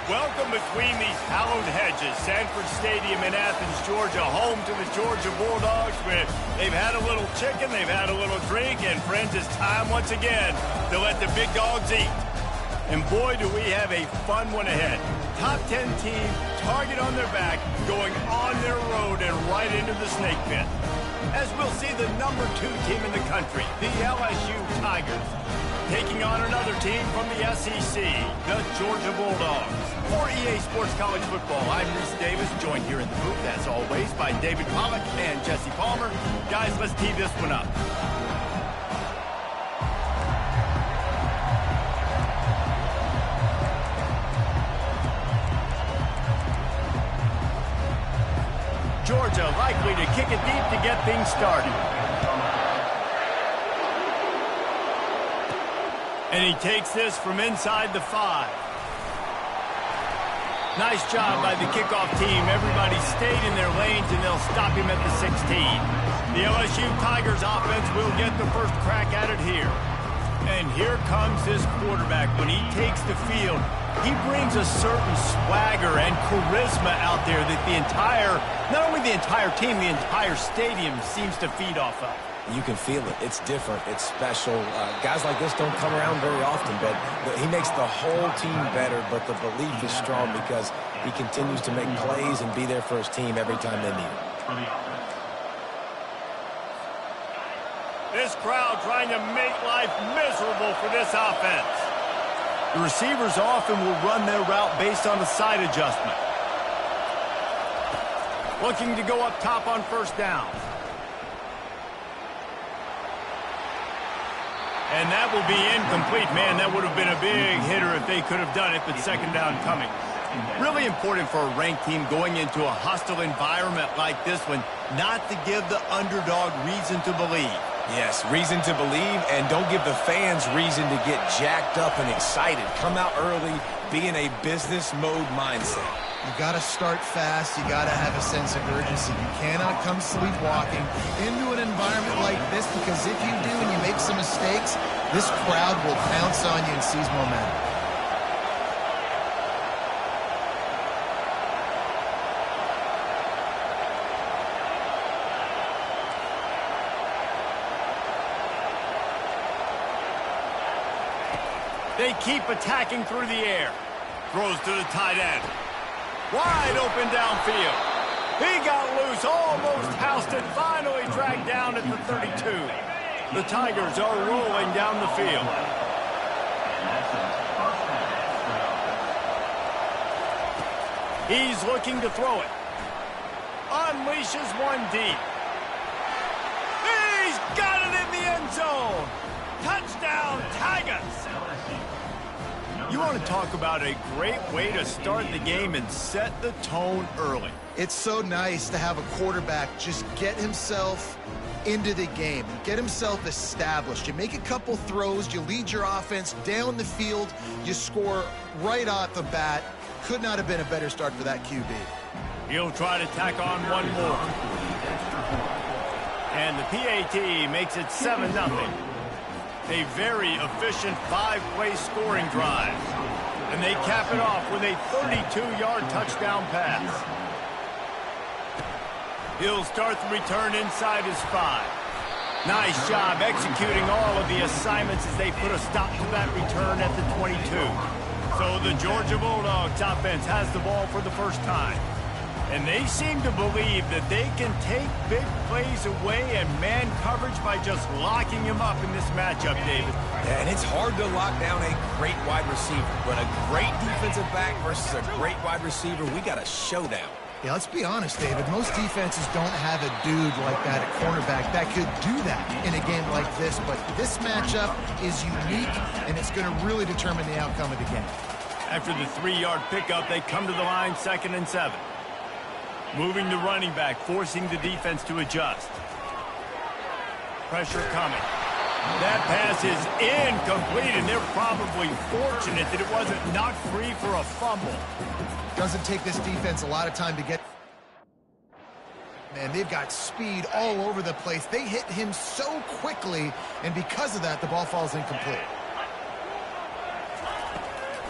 Welcome between these hallowed hedges. Sanford Stadium in Athens, Georgia, home to the Georgia Bulldogs. Where they've had a little chicken, they've had a little drink, and friends, it's time once again to let the big dogs eat. And boy, do we have a fun one ahead. Top 10 team, target on their back, going on their road and right into the snake pit. As we'll see the number 2 team in the country, the LSU Tigers, taking on another team from the SEC, the Georgia Bulldogs. For EA Sports College Football, I'm Reese Davis, joined here in the booth, as always, by David Pollack and Jesse Palmer. Guys, let's tee this one up. Georgia likely to kick it deep to get things started. And he takes this from inside the 5. Nice job by the kickoff team. Everybody stayed in their lanes, and they'll stop him at the 16. The LSU Tigers offense will get the first crack at it here. And here comes this quarterback. When he takes the field, he brings a certain swagger and charisma out there that the entire, not only the entire team, the entire stadium seems to feed off of. You can feel it. It's different. It's special. Guys like this don't come around very often, but he makes the whole team better, but the belief is strong because he continues to make plays and be there for his team every time they need it. This crowd trying to make life miserable for this offense. The receivers often will run their route based on a side adjustment. Looking to go up top on first down. And that will be incomplete. Man, that would have been a big hitter if they could have done it, but second down coming. Really important for a ranked team going into a hostile environment like this one, not to give the underdog reason to believe. Yes, reason to believe, and don't give the fans reason to get jacked up and excited. Come out early, be in a business mode mindset. You got to start fast. You got to have a sense of urgency. You cannot come sleepwalking into an environment like this, because if you do and you make some mistakes, this crowd will pounce on you and seize momentum. They keep attacking through the air. Throws to the tight end. Wide open downfield. He got loose, almost housed it, finally dragged down at the 32. The Tigers are rolling down the field. He's looking to throw it. Unleashes one deep. He's got it in the end zone. Touchdown, Tigers. You want to talk about a great way to start the game and set the tone early. It's so nice to have a quarterback just get himself into the game, get himself established. You make a couple throws, you lead your offense down the field, you score right off the bat. Could not have been a better start for that QB. He'll try to tack on one more. And the PAT makes it 7-0. A very efficient 5-play scoring drive. And they cap it off with a 32-yard touchdown pass. He'll start the return inside his 5. Nice job executing all of the assignments as they put a stop to that return at the 22. So the Georgia Bulldogs offense has the ball for the first time. And they seem to believe that they can take big plays away and man coverage by just locking him up in this matchup, David. Yeah, and it's hard to lock down a great wide receiver, but a great defensive back versus a great wide receiver, we got a showdown. Yeah, let's be honest, David. Most defenses don't have a dude like that at cornerback that could do that in a game like this, but this matchup is unique, and it's going to really determine the outcome of the game. After the 3-yard pickup, they come to the line 2nd and 7. Moving the running back, forcing the defense to adjust. Pressure coming. That pass is incomplete, and they're probably fortunate that it wasn't knocked free for a fumble. Doesn't take this defense a lot of time to get. Man, they've got speed all over the place. They hit him so quickly, and because of that, the ball falls incomplete.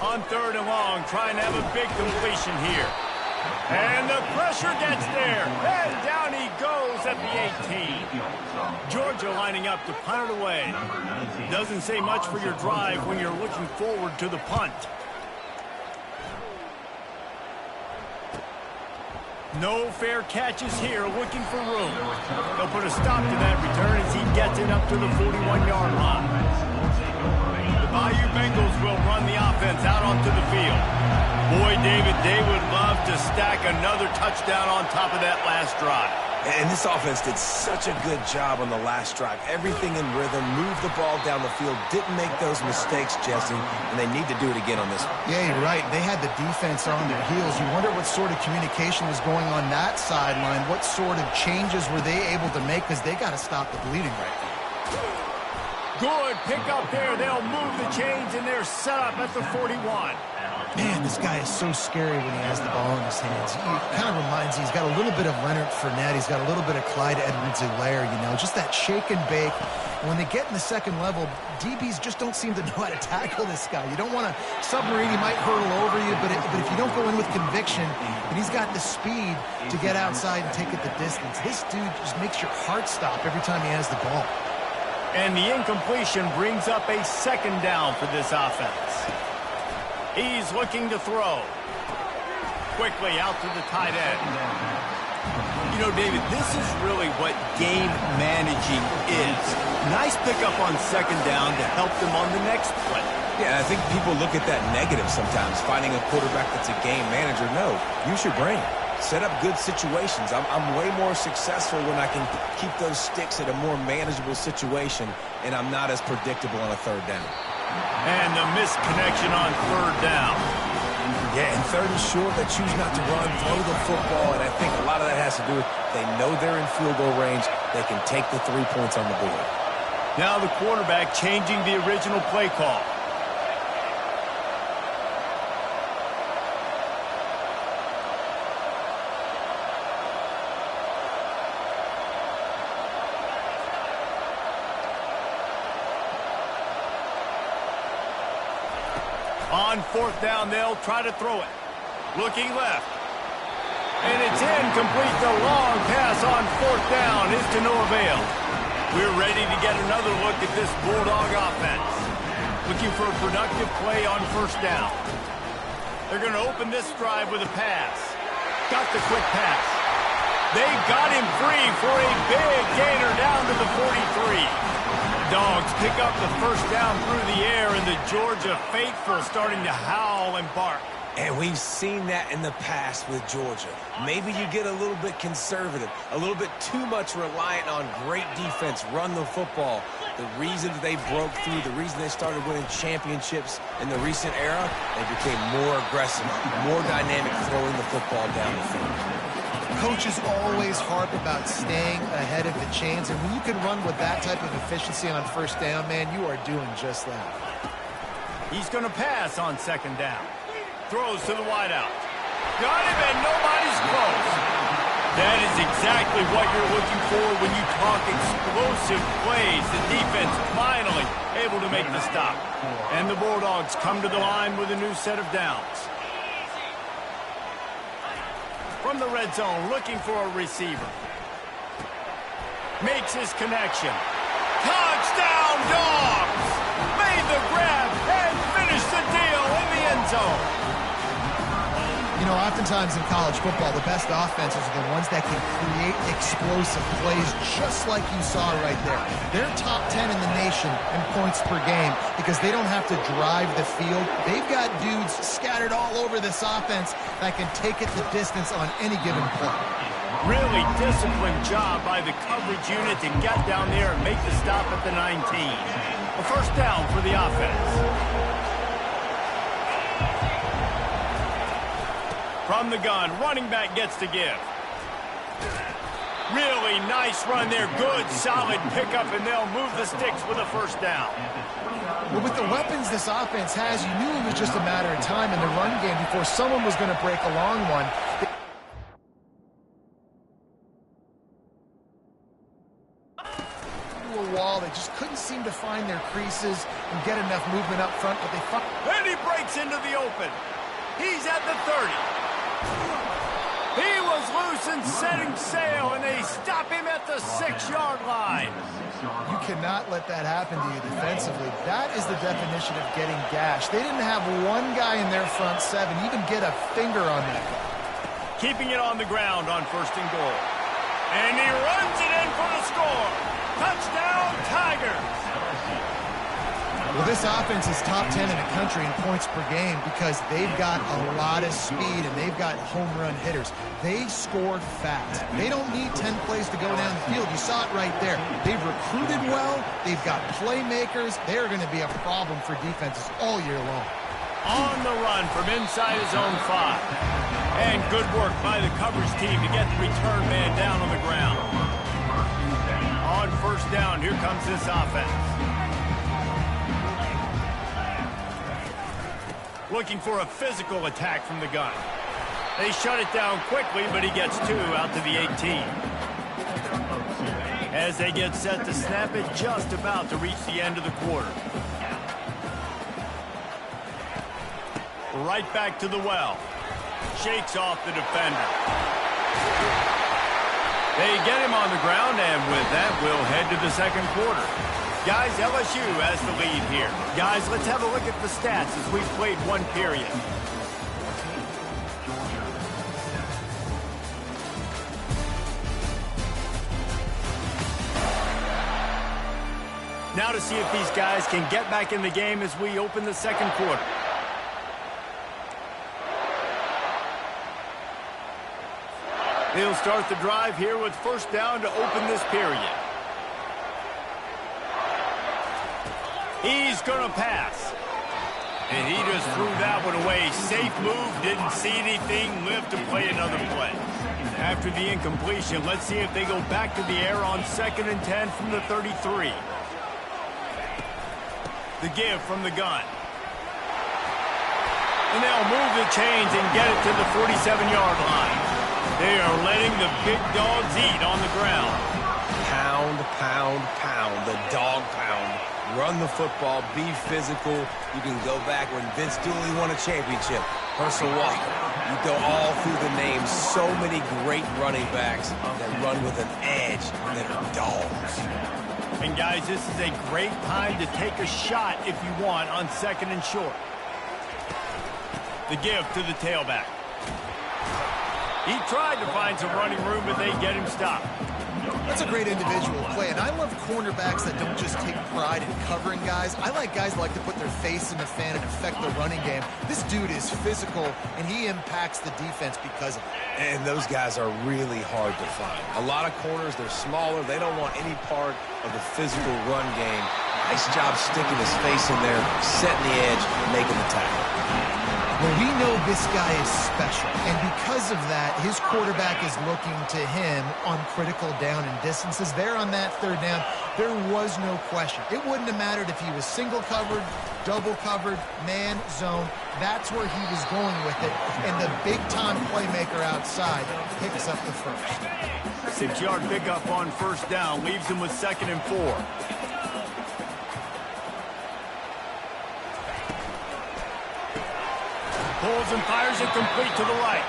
On 3rd and long, trying to have a big completion here. And the pressure gets there. And down he goes at the 18. Georgia lining up to punt it away. Doesn't say much for your drive when you're looking forward to the punt. No fair catches here, looking for room. They'll put a stop to that return as he gets it up to the 41-yard line. The Bayou Bengals will run the offense out onto the field. Boy, David, they would love to stack another touchdown on top of that last drive. And this offense did such a good job on the last drive. Everything in rhythm, moved the ball down the field, didn't make those mistakes, Jesse, and they need to do it again on this one. Yeah, you're right. They had the defense on their heels. You wonder what sort of communication was going on that sideline. What sort of changes were they able to make, because they got to stop the bleeding right now. Good pick up there. They'll move the chains, and they're set up at the 41. Man, this guy is so scary when he has the ball in his hands. He kind of reminds me, he's got a little bit of Leonard Fournette. He's got a little bit of Clyde Edwards-Helaire, you know, just that shake and bake. And when they get in the second level, DBs just don't seem to know how to tackle this guy. You don't want to submarine. He might hurtle over you, but if you don't go in with conviction, and he's got the speed to get outside and take it the distance, this dude just makes your heart stop every time he has the ball. And the incompletion brings up a 2nd down for this offense. He's looking to throw. Quickly out to the tight end. You know, David, this is really what game managing is. Nice pickup on 2nd down to help them on the next play. Yeah, I think people look at that negative sometimes, finding a quarterback that's a game manager. No, use your brain. Set up good situations. I'm way more successful when I can keep those sticks at a more manageable situation, and I'm not as predictable on a 3rd down. And the misconnection on 3rd down. Yeah, and 3rd and short, they choose not to run, throw the football, and I think a lot of that has to do with they know they're in field goal range. They can take the 3 points on the board. Now the quarterback changing the original play call. On 4th down, they'll try to throw it. Looking left. And it's incomplete. The long pass on 4th down is to no avail. We're ready to get another look at this Bulldog offense. Looking for a productive play on 1st down. They're going to open this drive with a pass. Got the quick pass. They got him free for a big gainer down to the 43. Dogs pick up the 1st down through the air, and the Georgia faithful starting to howl and bark. And we've seen that in the past with Georgia. Maybe you get a little bit conservative, a little bit too much reliant on great defense, run the football. The reason that they broke through, the reason they started winning championships in the recent era, they became more aggressive, more dynamic, throwing the football down the field. Coaches always harp about staying ahead of the chains, and when you can run with that type of efficiency on 1st down, man, you are doing just that. He's going to pass on 2nd down. Throws to the wideout. Got him, and nobody's close. That is exactly what you're looking for when you talk explosive plays. The defense finally able to make the stop. And the Bulldogs come to the line with a new set of downs. From the red zone, looking for a receiver. Makes his connection. Touchdown, Dogs! Made the grab and finished the deal in the end zone. You know, oftentimes in college football, the best offenses are the ones that can create explosive plays just like you saw right there. They're top 10 in the nation in points per game because they don't have to drive the field. They've got dudes scattered all over this offense that can take it the distance on any given play. Really disciplined job by the coverage unit to get down there and make the stop at the 19. A 1st down for the offense. From the gun, running back gets to give. Really nice run there. Good, solid pickup, and they'll move the sticks with a 1st down. Well, with the weapons this offense has, you knew it was just a matter of time in the run game before someone was going to break a long one. to a wall. They just couldn't seem to find their creases and get enough movement up front, but they fought. And he breaks into the open. He's at the 30. He was loose and setting sail, and they stop him at the 6-yard line. You cannot let that happen to you defensively. That is the definition of getting gashed. They didn't have one guy in their front seven even get a finger on that guy. Keeping it on the ground on 1st and goal. And he runs it in for the score. Touchdown, Tigers. Well, this offense is top 10 in the country in points per game because they've got a lot of speed and they've got home run hitters. They scored fast. They don't need 10 plays to go down the field. You saw it right there. They've recruited well. They've got playmakers. They're going to be a problem for defenses all year long. On the run from inside his own 5. And good work by the coverage team to get the return man down on the ground. On 1st down, here comes this offense. Looking for a physical attack from the gun. They shut it down quickly, but he gets 2 out to the 18. As they get set to snap it, just about to reach the end of the quarter. Right back to the well. Shakes off the defender. They get him on the ground, and with that, we'll head to the 2nd quarter. Guys, LSU has the lead here. Guys, let's have a look at the stats as we've played 1 period. Now to see if these guys can get back in the game as we open the 2nd quarter. He'll start the drive here with 1st down to open this period. He's going to pass. And he just threw that one away. Safe move, didn't see anything, lived to play another play. After the incompletion, let's see if they go back to the air on 2nd and 10 from the 33. The give from the gun. And they'll move the chains and get it to the 47-yard line. They are letting the big dogs eat on the ground. Pound, pound, pound, the dog pound. Run the football, be physical. You can go back when Vince Dooley won a championship. Herschel Walker. You go all through the names. So many great running backs that run with an edge that are dogs. And guys, this is a great time to take a shot if you want on 2nd and short. The give to the tailback. He tried to find some running room, but they get him stopped. That's a great individual play, and I love cornerbacks that don't just take pride in covering guys. I like guys that like to put their face in the fan and affect the running game. This dude is physical, and he impacts the defense because of it. And those guys are really hard to find. A lot of corners, they're smaller. They don't want any part of the physical run game. Nice job sticking his face in there, setting the edge, making the tackle. Well, we know this guy is special, and because of that, his quarterback is looking to him on critical down and distances. There on that 3rd down, there was no question. It wouldn't have mattered if he was single covered, double covered, man, zone. That's where he was going with it, and the big-time playmaker outside picks up the 1st. 6-yard pickup on 1st down, leaves him with 2nd and 4. Pulls and fires it complete to the right.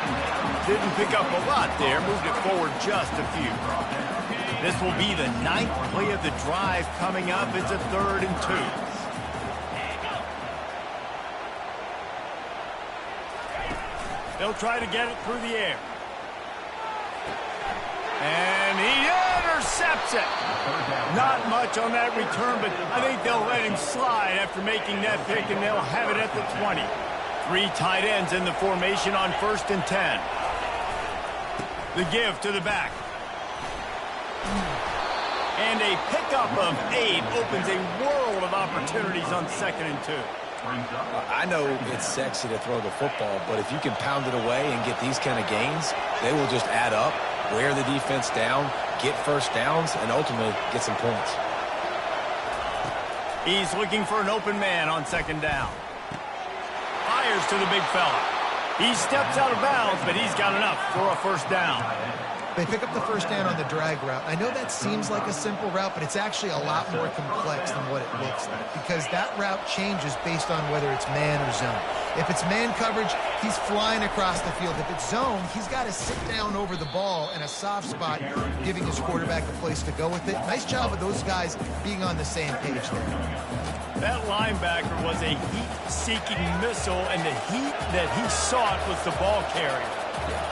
Didn't pick up a lot there, moved it forward just a few. This will be the 9th play of the drive coming up. It's a 3rd and 2. They'll try to get it through the air. And he intercepts it. Not much on that return, but I think they'll let him slide after making that pick, and they'll have it at the 20. 3 tight ends in the formation on 1st and 10. The give to the back. And a pickup of 8 opens a world of opportunities on 2nd and 2. I know it's sexy to throw the football, but if you can pound it away and get these kind of gains, they will just add up, wear the defense down, get 1st downs, and ultimately get some points. He's looking for an open man on 2nd down. Fires to the big fella. He steps out of bounds, but he's got enough for a 1st down. They pick up the first down on the drag route. I know that seems like a simple route, but it's actually a lot more complex than what it looks like because that route changes based on whether it's man or zone. If it's man coverage, he's flying across the field. If it's zone, he's got to sit down over the ball in a soft spot, giving his quarterback a place to go with it. Nice job of those guys being on the same page there. That linebacker was a heat-seeking missile, and the heat that he sought was the ball carrier.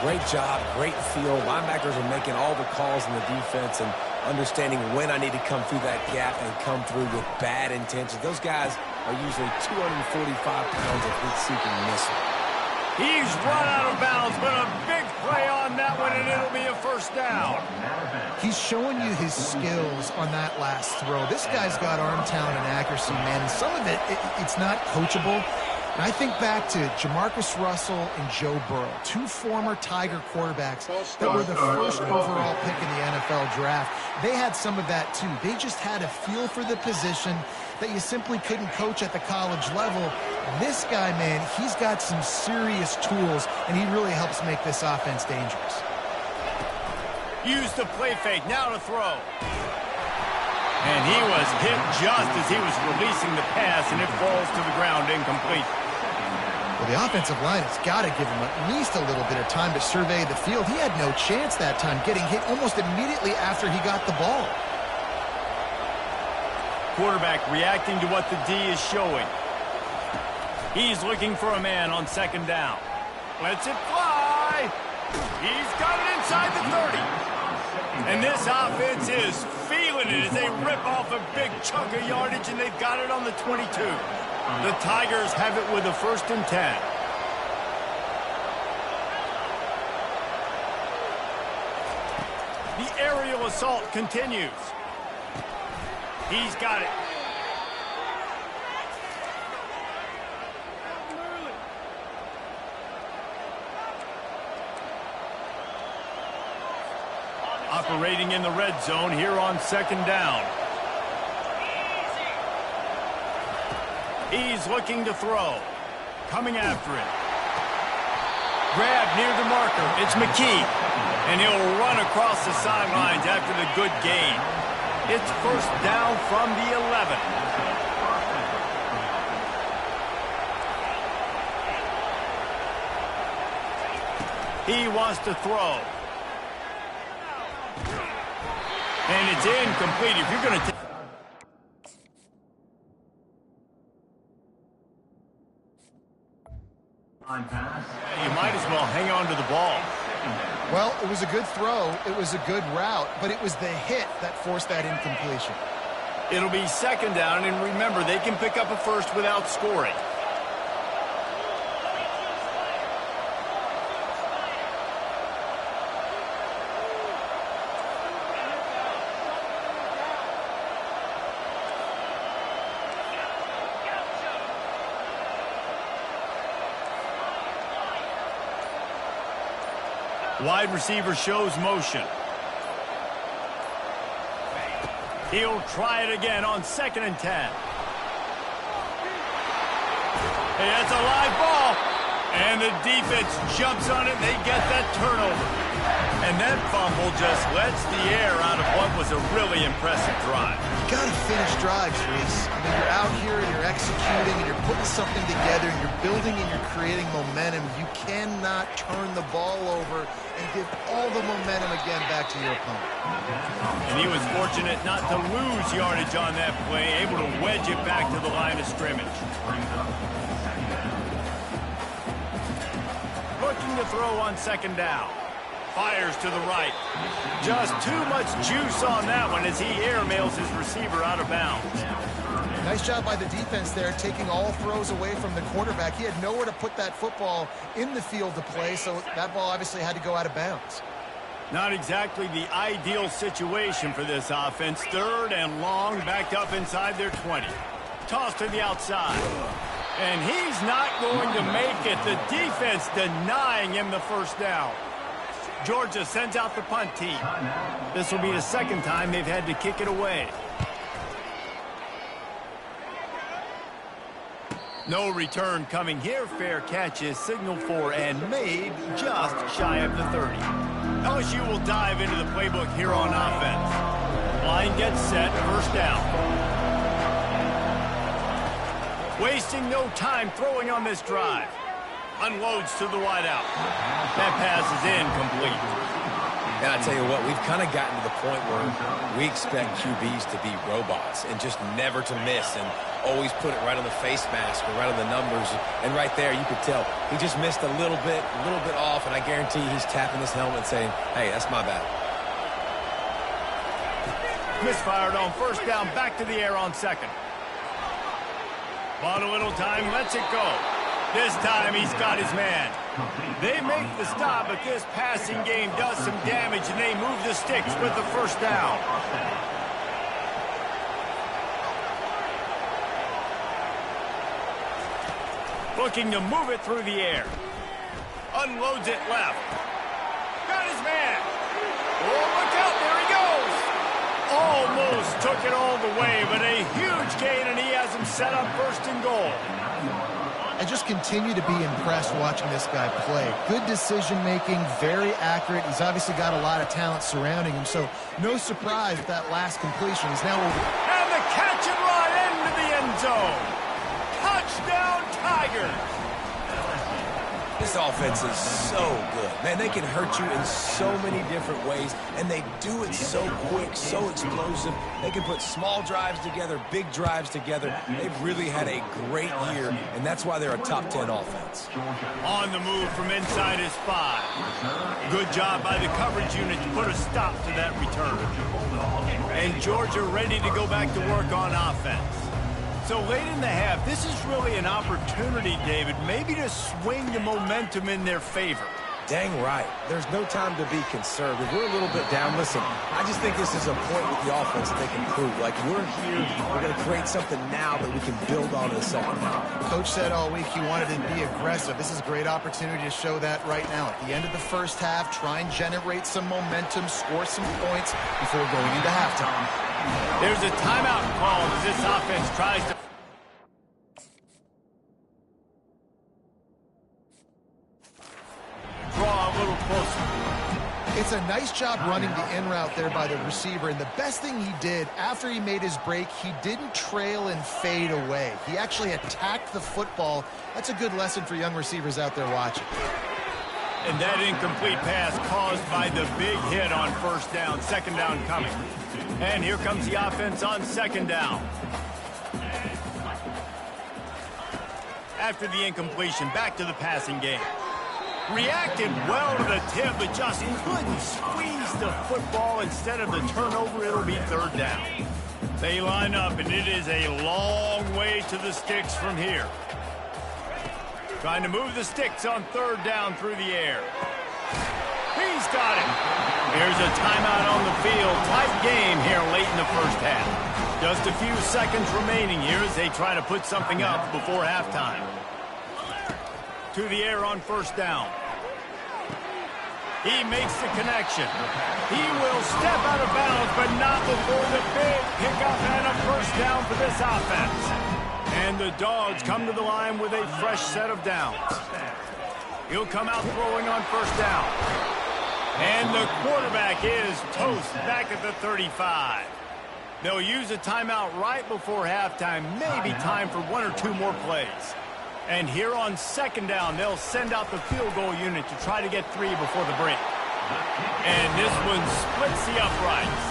Great job, great feel. Linebackers are making all the calls in the defense and understanding when I need to come through that gap and come through with bad intentions. Those guys are usually 245 pounds of heat-seeking missile. He's run out of bounds, but a big play on that one, and it'll be a first down. He's showing you his skills on that last throw. This guy's got arm talent and accuracy, man, and some of it's not coachable. And I think back to Jamarcus Russell and Joe Burrow, two former Tiger quarterbacks that were the first overall pick in the NFL draft. They had some of that, too. They just had a feel for the position that you simply couldn't coach at the college level. This guy, man, he's got some serious tools, and he really helps make this offense dangerous. Use the play fake, now to throw. And he was hit just as he was releasing the pass, and it falls to the ground incomplete. Well, the offensive line has got to give him at least a little bit of time to survey the field. He had no chance that time, getting hit almost immediately after he got the ball. Quarterback reacting to what the D is showing. He's looking for a man on second down. Lets it fly. He's got it inside the 30. And this offense is feeling it as they rip off a big chunk of yardage, and they've got it on the 22. The Tigers have it with a 1st and 10. The aerial assault continues. He's got it. Operating in the red zone here on second down. He's looking to throw. Coming after it. Grab near the marker. It's McKee. And he'll run across the sidelines after the good gain. It's first down from the 11. He wants to throw. And it's incomplete. If you're going to you might as well hang on to the ball. Well, it was a good throw. It was a good route, but it was the hit that forced that incompletion. It'll be second down, and remember, they can pick up a first without scoring. Wide receiver shows motion. He'll try it again on 2nd and 10. Hey, that's a live ball. And the defense jumps on it, and they get that turnover. And that fumble just lets the air out of what was a really impressive drive. You got to finish drives, Reese. I mean, you're out here and you're executing and you're putting something together and you're building and you're creating momentum. You cannot turn the ball over and give all the momentum again back to your opponent. And he was fortunate not to lose yardage on that play, able to wedge it back to the line of scrimmage. Looking to throw on second down. Fires to the right. Just too much juice on that one as he airmails his receiver out of bounds. Nice job by the defense there, taking all throws away from the quarterback. He had nowhere to put that football in the field to play, so that ball obviously had to go out of bounds. Not exactly the ideal situation for this offense. 3rd and long, backed up inside their 20. Toss to the outside. And he's not going to make it. The defense denying him the first down. Georgia sends out the punt team. This will be the 2nd time they've had to kick it away. No return coming here. Fair catch is signaled for and made just shy of the 30. LSU will dive into the playbook here on offense. Line gets set, first down. Wasting no time throwing on this drive. Unloads to the wideout. That pass is incomplete. And I tell you what, we've kind of gotten to the point where we expect QBs to be robots and just never to miss and always put it right on the face mask or right on the numbers. And right there, you could tell he just missed a little bit off, and I guarantee he's tapping his helmet saying, hey, that's my bad. Misfired on first down, back to the air on second. Bought a little time, lets it go. This time he's got his man. They make the stop, but this passing game does some damage, and they move the sticks with the first down. Looking to move it through the air. Unloads it left. Got his man. Oh, look out, there he goes. Almost took it all the way, but a huge gain, and he has him set up first and goal. I just continue to be impressed watching this guy play. Good decision-making, very accurate. He's obviously got a lot of talent surrounding him, so no surprise with that last completion. He's now over. And the catch and run into the end zone. Touchdown, Tigers. This offense is so good. Man, they can hurt you in so many different ways, and they do it so quick, so explosive. They can put small drives together, big drives together. They've really had a great year, and that's why they're a top 10 offense. On the move from inside his 5. Good job by the coverage unit to put a stop to that return. And Georgia ready to go back to work on offense. So late in the half, this is really an opportunity, David, maybe to swing the momentum in their favor. Dang right. There's no time to be conservative. We're a little bit down. Listen, I just think this is a point with the offense that they can prove. Like, we're here, we're going to create something now that we can build on in the second half. Coach said all week he wanted to be aggressive. This is a great opportunity to show that right now. At the end of the first half, try and generate some momentum, score some points before going into halftime. There's a timeout called as this offense tries to draw a little closer. It's a nice job running the in route there by the receiver, and the best thing he did after he made his break, he didn't trail and fade away. He actually attacked the football. That's a good lesson for young receivers out there watching. And that incomplete pass caused by the big hit on first down, second down coming. And here comes the offense on second down. After the incompletion, back to the passing game. Reacted well to the tip, but just couldn't squeeze the football. Instead of the turnover, it'll be third down. They line up, and it is a long way to the sticks from here. Trying to move the sticks on third down through the air. He's got it. Here's a timeout on the field. Tight game here late in the first half. Just a few seconds remaining here as they try to put something up before halftime. To the air on first down. He makes the connection. He will step out of bounds, but not before the big pickup and a first down for this offense. And the Dogs come to the line with a fresh set of downs. He'll come out throwing on first down. And the quarterback is toast back at the 35. They'll use a timeout right before halftime. Maybe time for one or two more plays. And here on second down, they'll send out the field goal unit to try to get 3 before the break. And this one splits the uprights.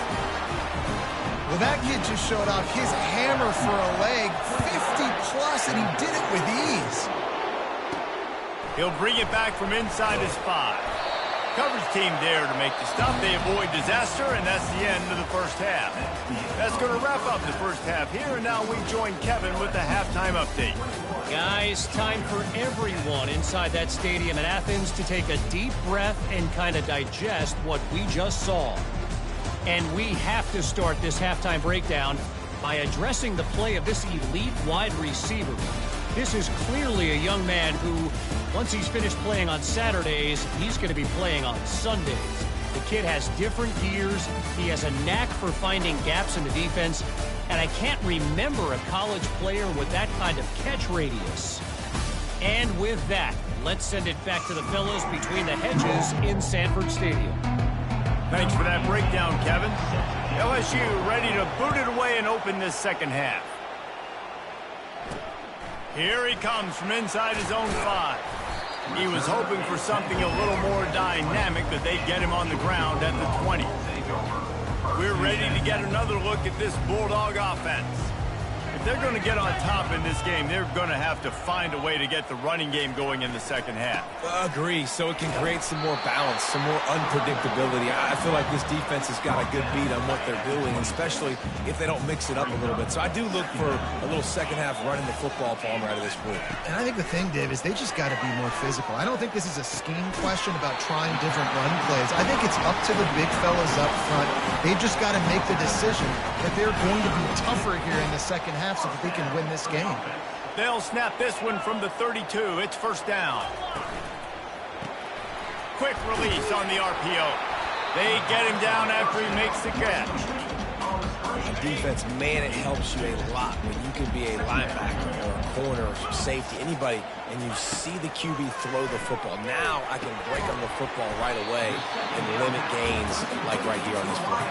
Well, that kid just showed off his hammer for a leg, 50-plus, and he did it with ease. He'll bring it back from inside his 5. Coverage team there to make the stop. They avoid disaster, and that's the end of the first half. That's going to wrap up the first half here, and now we join Kevin with the halftime update. Guys, time for everyone inside that stadium in Athens to take a deep breath and kind of digest what we just saw. And we have to start this halftime breakdown by addressing the play of this elite wide receiver. This is clearly a young man who, once he's finished playing on Saturdays, he's going to be playing on Sundays. The kid has different gears. He has a knack for finding gaps in the defense. And I can't remember a college player with that kind of catch radius. And with that, let's send it back to the fellows between the hedges in Sanford Stadium. Thanks for that breakdown, Kevin. LSU ready to boot it away and open this second half. Here he comes from inside his own 5. He was hoping for something a little more dynamic, but they get him on the ground at the 20. We're ready to get another look at this Bulldog offense. If they're going to get on top in this game, they're going to have to find a way to get the running game going in the second half. Agree, so it can create some more balance, some more unpredictability. I feel like this defense has got a good beat on what they're doing, especially if they don't mix it up a little bit. So I do look for a little second half running the football Palmer out of this group. And I think the thing, Dave, is they just got to be more physical. I don't think this is a scheme question about trying different run plays. I think it's up to the big fellas up front. They've just got to make the decision that they're going to be tougher here in the second half so that they can win this game. They'll snap this one from the 32. It's first down. Quick release on the RPO. They get him down after he makes the catch. Defense, man, it helps you a lot when you can be a linebacker or a corner or safety, anybody, and you see the QB throw the football. Now I can break on the football right away and limit gains like right here on this play.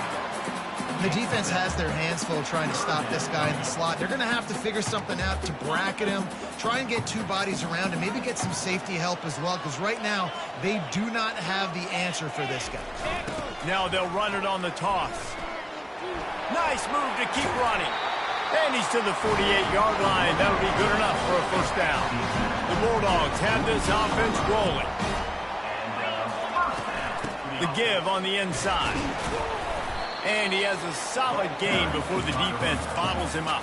The defense has their hands full trying to stop this guy in the slot. They're going to have to figure something out to bracket him, try and get 2 bodies around him, maybe get some safety help as well, because right now they do not have the answer for this guy. Now they'll run it on the toss. Nice move to keep running. And he's to the 48-yard line. That'll be good enough for a first down. The Bulldogs have this offense rolling. The give on the inside. And he has a solid gain before the defense bottles him up.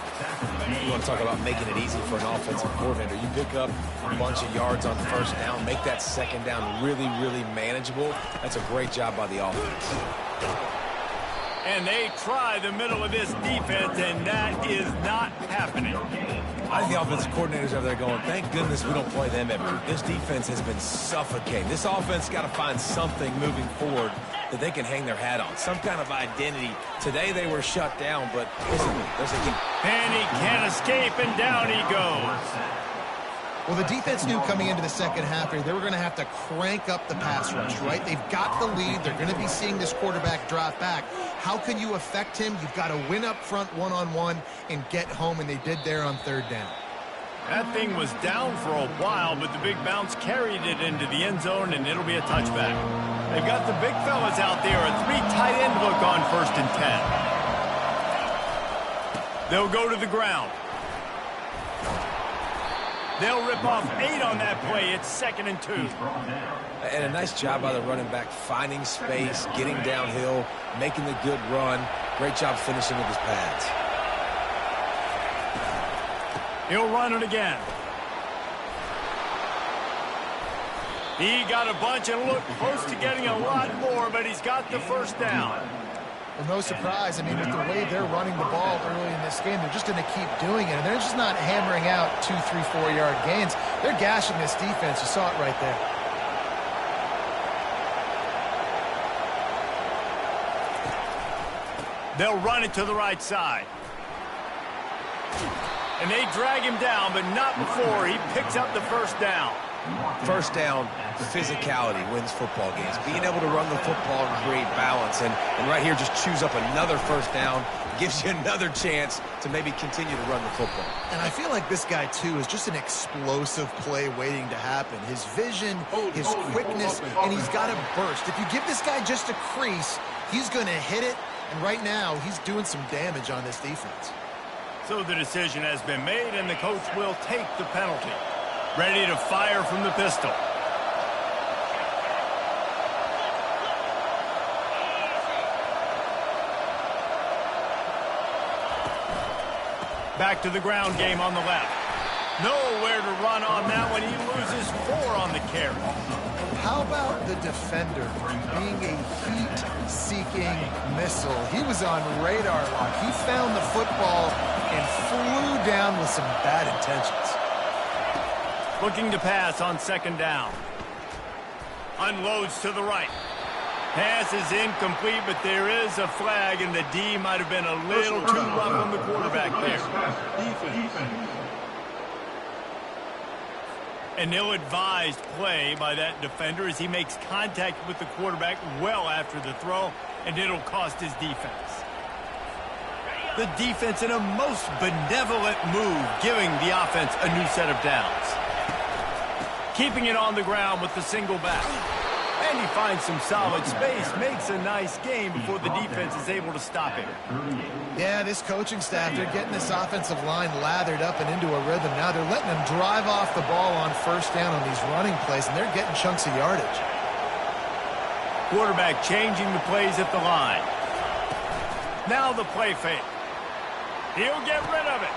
You want to talk about making it easy for an offensive coordinator. You pick up a bunch of yards on first down, make that second down really, really manageable. That's a great job by the offense. And they try the middle of this defense, and that is not happening. I think the offensive coordinators over there going, thank goodness we don't play them every week. This defense has been suffocating. This offense got to find something moving forward that they can hang their hat on, some kind of identity. Today they were shut down, but listen, and he can't escape, and down he goes. Well, the defense knew coming into the second half here, they were going to have to crank up the pass rush, right? They've got the lead. They're going to be seeing this quarterback drop back. How can you affect him? You've got to win up front one-on-one and get home, and they did there on third down. That thing was down for a while, but the big bounce carried it into the end zone, and it'll be a touchback. They've got the big fellas out there. A 3 tight end look on 1st and 10. They'll go to the ground. They'll rip off 8 on that play. It's 2nd and 2. And a nice job by the running back, finding space, getting downhill, making the good run. Great job finishing with his pads. He'll run it again. He got a bunch and looked close to getting a lot more, but he's got the first down. Well, no surprise. I mean, with the way they're running the ball early in this game, they're just going to keep doing it. And they're just not hammering out 2, 3, 4-yard gains. They're gashing this defense. You saw it right there. They'll run it to the right side. And they drag him down, but not before he picks up the first down. First down, physicality wins football games. Being able to run the football and create balance. And right here, just choose up another first down. Gives you another chance to maybe continue to run the football. And I feel like this guy, too, is just an explosive play waiting to happen. His vision, his quickness, and he's got a burst. If you give this guy just a crease, he's going to hit it. And right now, he's doing some damage on this defense. So the decision has been made, and the coach will take the penalty. Ready to fire from the pistol. Back to the ground game on the left. Nowhere to run on that one. He loses 4 on the carry. How about the defender being a heat-seeking missile? He was on radar lock. He found the football and flew down with some bad intentions. Looking to pass on 2nd down. Unloads to the right. Pass is incomplete, but there is a flag, and the D might have been a little too rough on the quarterback there. An ill-advised play by that defender as he makes contact with the quarterback well after the throw, and it'll cost his defense. The defense in a most benevolent move, giving the offense a new set of downs. Keeping it on the ground with the single back. And he finds some solid space, makes a nice gain before the defense is able to stop him. Yeah, this coaching staff, they're getting this offensive line lathered up and into a rhythm. Now they're letting them drive off the ball on first down on these running plays, and they're getting chunks of yardage. Quarterback changing the plays at the line. Now the play fake. He'll get rid of it.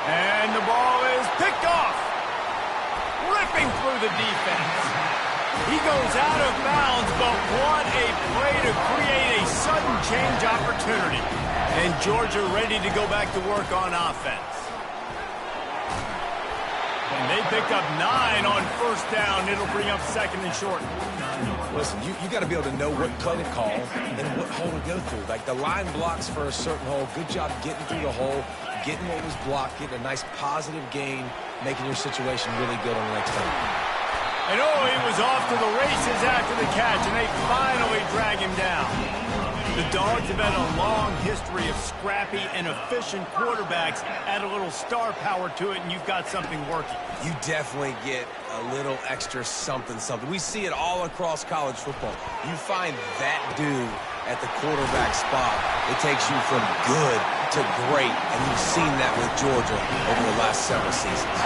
And the ball is picked off. Ripping through the defense. He goes out of bounds, but what a play to create a sudden change opportunity. And Georgia ready to go back to work on offense. And they pick up 9 on first down. It'll bring up second and short. Listen, you got to be able to know what play to call and what hole to go through. Like the line blocks for a certain hole. Good job getting through the hole, getting what was blocked, getting a nice positive gain, making your situation really good on the next time. And oh, he was off to the races after the catch, and they finally drag him down. The Dogs have had a long history of scrappy and efficient quarterbacks. Add a little star power to it, and you've got something working. You definitely get a little extra something. We see it all across college football. You find that dude at the quarterback spot, it takes you from good to great, and you've seen that with Georgia over the last several seasons.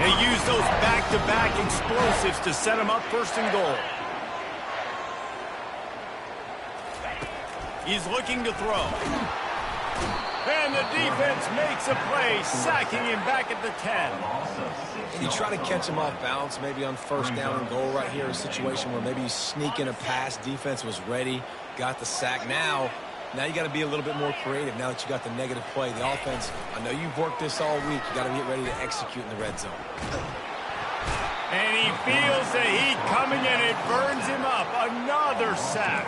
They use those back-to-back explosives to set them up first and goal. He's looking to throw. And the defense makes a play, sacking him back at the 10. You try to catch him off balance, maybe on first down and goal right here, a situation where maybe you sneak in a pass, defense was ready, got the sack. Now you got to be a little bit more creative now that you got the negative play. The offense, I know you've worked this all week. You got to get ready to execute in the red zone. And he feels the heat coming, and it burns him up. Another sack.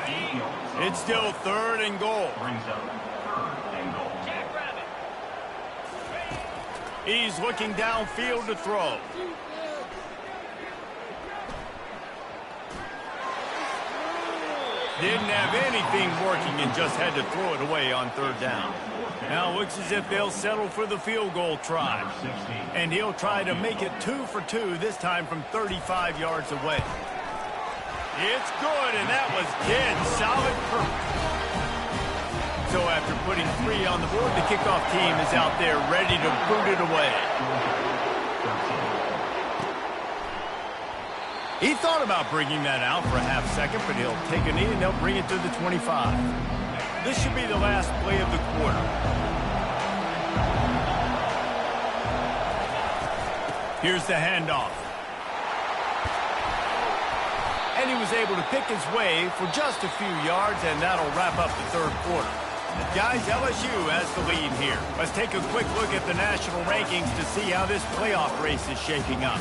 It's still third and goal. He's looking downfield to throw. Didn't have anything working and just had to throw it away on third down. Now it looks as if they'll settle for the field goal try. And he'll try to make it 2 for 2, this time from 35 yards away. It's good, and that was dead solid perfect. So after putting 3 on the board, the kickoff team is out there ready to boot it away. He thought about bringing that out for a half second, but he'll take a knee and they'll bring it to the 25. This should be the last play of the quarter. Here's the handoff. And he was able to pick his way for just a few yards, and that'll wrap up the third quarter. Guys, LSU has the lead here. Let's take a quick look at the national rankings to see how this playoff race is shaping up.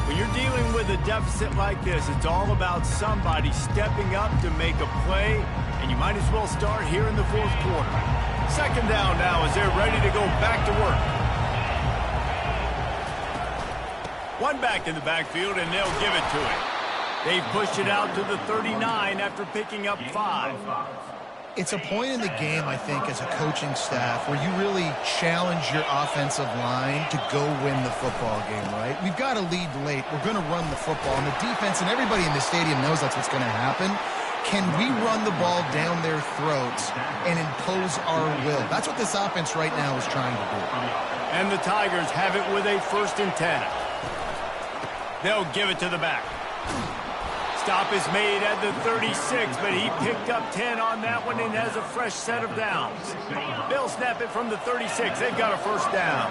When you're dealing with a deficit like this, it's all about somebody stepping up to make a play, and you might as well start here in the fourth quarter. Second down now as they're ready to go back to work. One back in the backfield, and they'll give it to him. They pushed it out to the 39 after picking up 5. It's a point in the game, I think, as a coaching staff where you really challenge your offensive line to go win the football game, right? We've got to lead late. We're going to run the football. And the defense and everybody in the stadium knows that's what's going to happen. Can we run the ball down their throats and impose our will? That's what this offense right now is trying to do. And the Tigers have it with a 1st and 10. They'll give it to the back. Stop is made at the 36, but he picked up 10 on that one and has a fresh set of downs. They'll snap it from the 36. They've got a first down.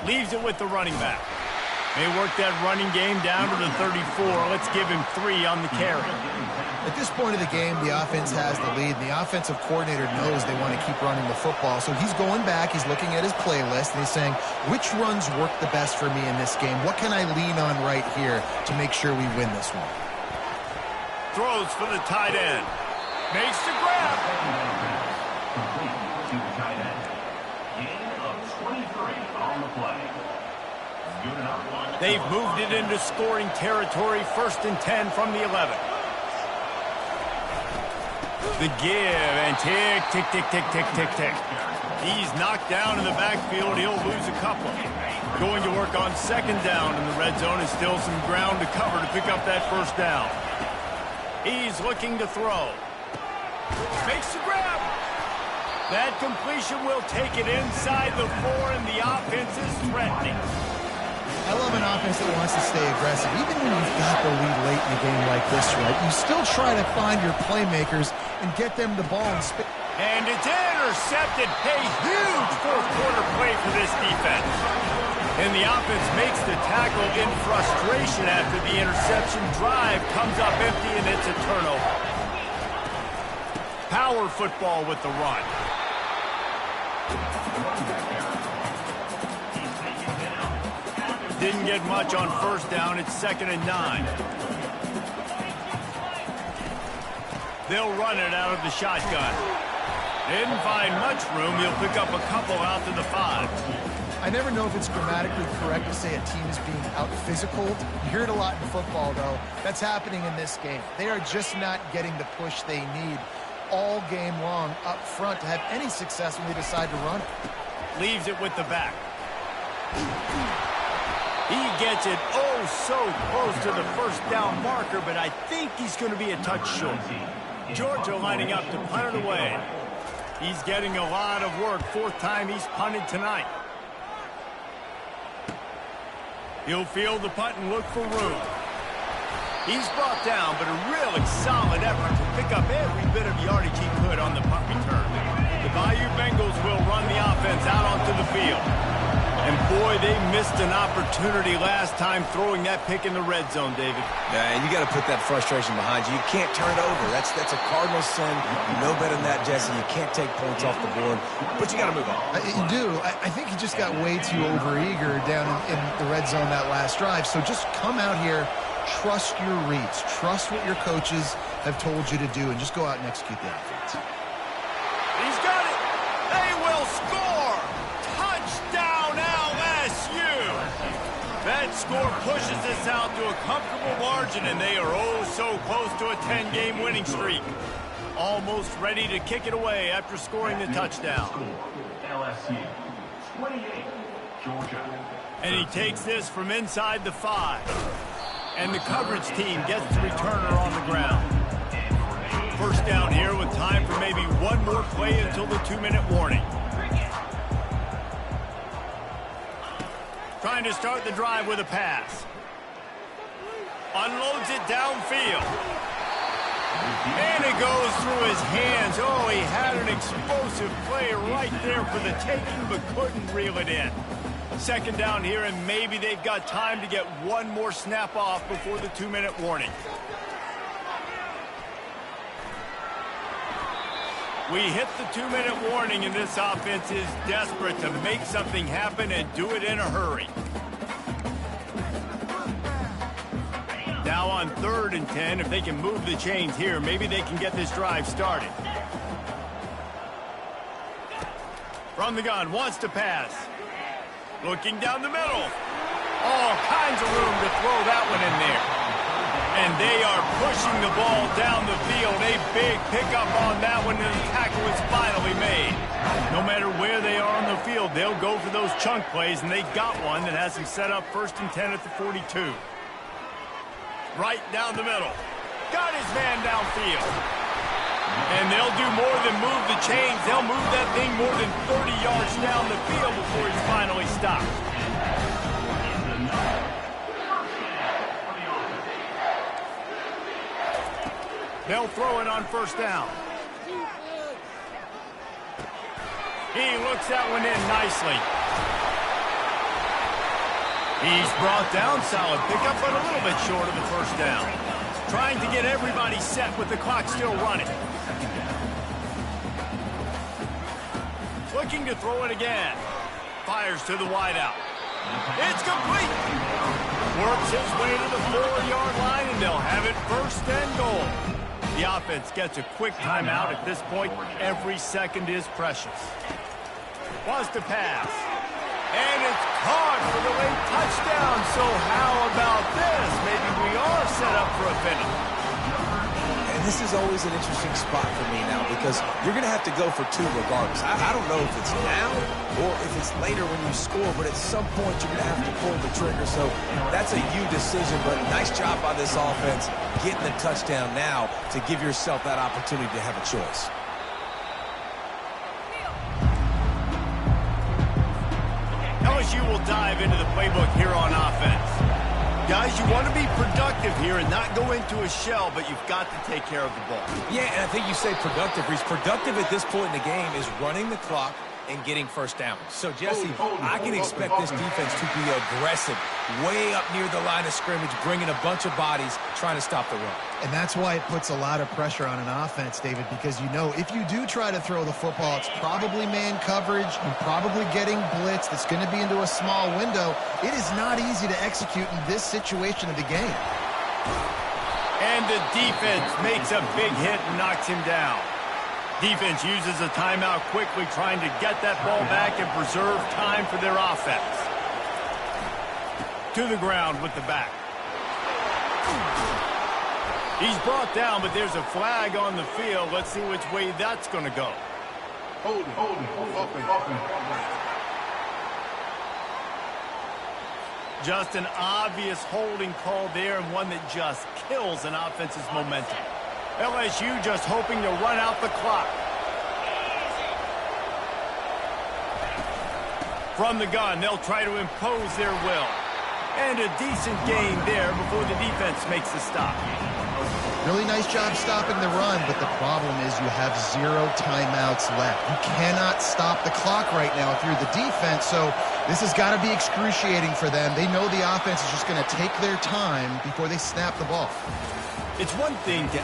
Leaves it with the running back. They work that running game down to the 34. Let's give him 3 on the carry. At this point of the game, the offense has the lead, and the offensive coordinator knows they want to keep running the football. So he's going back, he's looking at his playlist, and he's saying, which runs work the best for me in this game? What can I lean on right here to make sure we win this one? Throws for the tight end. Makes the grab. Gain of 23 on the play. Good enough. They've moved it into scoring territory, 1st and 10 from the 11. The give, and tick, tick, tick, tick, tick, tick, tick. He's knocked down in the backfield. He'll lose a couple. Going to work on 2nd down in the red zone, and still some ground to cover to pick up that 1st down. He's looking to throw. Makes the grab. That completion will take it inside the 4, and the offense is threatening. I love an offense that wants to stay aggressive. Even when you've got the lead late in the game like this, right, you still try to find your playmakers and get them the ball in space. And it's intercepted. A huge 4th quarter play for this defense. And the offense makes the tackle in frustration after the interception. Drive comes up empty, and it's a turnover. Power football with the run. Didn't get much on 1st down. It's 2nd and 9. They'll run it out of the shotgun. Didn't find much room. He'll pick up a couple out to the 5. I never know if it's grammatically correct to say a team is being out-physical. You hear it a lot in football, though. That's happening in this game. They are just not getting the push they need all game long up front to have any success when they decide to run it. Leaves it with the back. He gets it so close to the 1st down marker, but I think he's going to be a touch short. Georgia lining up to punt it away. He's getting a lot of work. 4th time he's punted tonight. He'll field the punt and look for room. He's brought down, but a really solid effort to pick up every bit of yardage he could on the punt return. The Bayou Bengals will run the offense out onto the field. And boy, they missed an opportunity last time throwing that pick in the red zone, David. Yeah, and you got to put that frustration behind you. You can't turn it over. That's a cardinal sin. You know better than that, Jesse. You can't take points off the board, but you got to move on. You do. I think he just got way too overeager down in the red zone that last drive. So just come out here, trust your reads, trust what your coaches have told you to do, and just go out and execute the offense. He's got it. They will score. Touchdown, LSU. That score pushes us out to a comfortable margin, and they are so close to a 10-game winning streak. Almost ready to kick it away after scoring the touchdown. LSU 28, Georgia. And he takes this from inside the 5. And the coverage team gets the returner on the ground. 1st down here with time for maybe one more play until the 2-minute warning. Trying to start the drive with a pass. Unloads it downfield. And it goes through his hands. Oh, he had an explosive play right there for the taking, but couldn't reel it in. 2nd down here, and maybe they've got time to get one more snap off before the 2-minute warning. We hit the 2-minute warning, and this offense is desperate to make something happen and do it in a hurry. Now on 3rd and 10, if they can move the chains here, maybe they can get this drive started. From the gun, wants to pass. Looking down the middle. All kinds of room to throw that one in there. And they are pushing the ball down the field. A big pickup on that one, and the tackle is finally made. No matter where they are on the field, they'll go for those chunk plays, and they got one that has them set up 1st and 10 at the 42. Right down the middle. Got his man downfield. And they'll do more than move the chains. They'll move that thing more than 30 yards down the field before he's finally stopped. They'll throw it on 1st down. He looks that one in nicely. He's brought down, solid pickup, but a little bit short of the 1st down. Trying to get everybody set with the clock still running. Looking to throw it again. Fires to the wideout. It's complete. Works his way to the 4-yard line, and they'll have it 1st and goal. The offense gets a quick timeout. At this point, every second is precious. Was to pass. And it's caught for the late touchdown. So how about this? Maybe we are set up for a finish. And this is always an interesting spot for me now because you're going to have to go for 2 regardless. I don't know if it's now or if it's later when you score, but at some point you're going to have to pull the trigger. So that's a you decision, but nice job by this offense getting the touchdown now to give yourself that opportunity to have a choice. LSU will dive into the playbook here on offense. Guys, you want to be productive here and not go into a shell, but you've got to take care of the ball. Yeah, and I think you say productive, Reese. Productive at this point in the game is running the clock and getting first down. So, Jesse, I can expect this defense to be aggressive, way up near the line of scrimmage, bringing a bunch of bodies, trying to stop the run. And that's why it puts a lot of pressure on an offense, David, because you know if you do try to throw the football, it's probably man coverage. You're probably getting blitzed. It's going to be into a small window. It is not easy to execute in this situation of the game. And the defense makes a big hit and knocks him down. Defense uses a timeout quickly, trying to get that ball back and preserve time for their offense. To the ground with the back. He's brought down, but there's a flag on the field. Let's see which way that's going to go. Holding, open. Just an obvious holding call there, and one that just kills an offense's momentum. LSU just hoping to run out the clock. From the gun, they'll try to impose their will. And a decent gain there before the defense makes the stop. Really nice job stopping the run, but the problem is you have 0 timeouts left. You cannot stop the clock right now if you're the defense, so this has got to be excruciating for them. They know the offense is just going to take their time before they snap the ball. It's one thing to